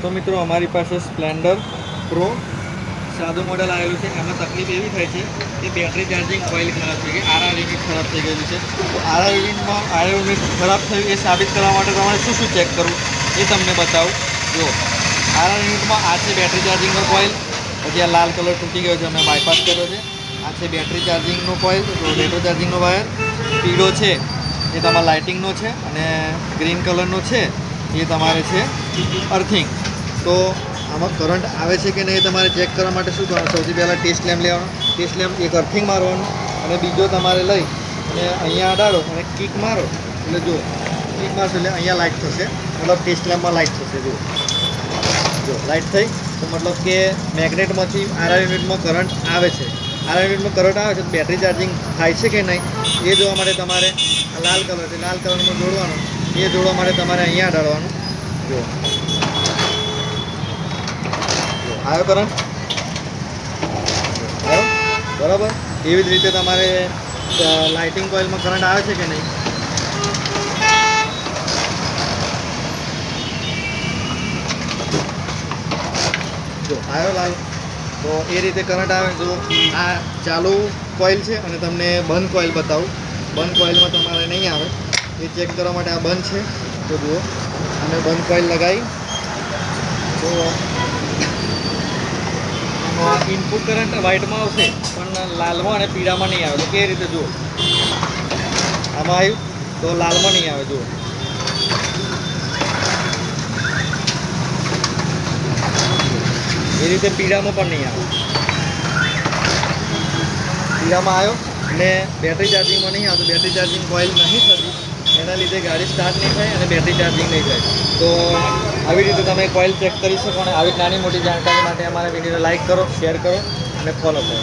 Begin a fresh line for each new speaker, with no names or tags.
તો મિત્રો અમારી પાસે સ્પ્લેન્ડર પ્રો સાદું મોડલ આવેલું છે. એમાં તકલીફ એવી થાય છે કે બેટરી ચાર્જિંગ કોઇલ ખરાબ થઈ ગઈ, આરઆર યુનિટ ખરાબ થઈ ગયેલું છે. તો આરઆર યુનિટ ખરાબ થયું એ સાબિત કરવા માટે તમારે શું શું ચેક કરવું એ તમને બતાવું. જો આરઆર યુનિટમાં આ છે બેટરી ચાર્જિંગનો કોઇલ, પછી આ લાલ કલર તૂટી ગયો છે, અમે બાયપાસ કર્યો છે. આ છે બેટરી ચાર્જિંગનો કોઇલ, રેટો ચાર્જિંગનો વાયર. પીળો છે એ તમારા લાઇટિંગનો છે અને ગ્રીન કલરનો છે એ તમારે છે અર્થિંગ. તો આમાં કરંટ આવે છે કે નહીં તમારે ચેક કરવા માટે શું કરવાનું? સૌથી પહેલાં ટેસ્ટ લેમ્પ લેવાનો. ટેસ્ટ લેમ્પ એક અર્થિંગ મારવાનું અને બીજો તમારે લઈ અને અહીંયા અડાડો અને કિક મારો એટલે જો કિક મારશો એટલે અહીંયા લાઇટ થશે, મતલબ ટેસ્ટ લેમ્પમાં લાઇટ થશે. જો લાઇટ થઈ તો મતલબ કે મેગ્નેટમાંથી આરઆર યુનિટમાં કરંટ આવે છે. આરઆર યુનિટમાં કરંટ આવે છે તો બેટરી ચાર્જિંગ થાય છે કે નહીં એ જોવા માટે તમારે લાલ કલર છે, લાલ કલરમાં જોડવાનું. એ જોડવા માટે તમારે અહીંયા અડાડવાનું. જો આવ્યો કરંટ, આવ્યો બરાબર. એવી જ રીતે તમારે લાઇટિંગ કોઇલમાં કરંટ આવે છે કે નહીં જો આવ્યો લાલ. તો એ રીતે કરંટ આવે. જો આ ચાલુ કોઇલ છે અને તમને બંધ કોઇલ બતાવું. બંધ કોઇલમાં તમારે નહીં આવે એ ચેક કરવા માટે આ બંધ છે. તો જુઓ અને બંધ કોઇલ લગાવી તો ઇનપુટ કરંટ વ્હાઇટમાં આવશે પણ લાલમાં અને પીળામાં નહીં આવે. તો કેવી રીતે જુઓ, આમાં આવ્યું તો લાલમાં નહીં આવે. જુઓ એ રીતે પીળામાં પણ નહીં આવે. પીળામાં આવ્યો ને બેટરી ચાર્જિંગમાં નહીં આવતું. બેટરી ચાર્જિંગ કોઇલ નહીં થતી, એના લીધે ગાડી સ્ટાર્ટ નહીં થાય અને બેટરી ચાર્જિંગ નહીં થાય. તો આવી રીતે તમે કોઇલ ચેક કરી શકો. અને આવી નાની મોટી જાણકારી માટે અમારા વિડીયોને લાઇક કરો, શેર કરો અને ફોલો કરો.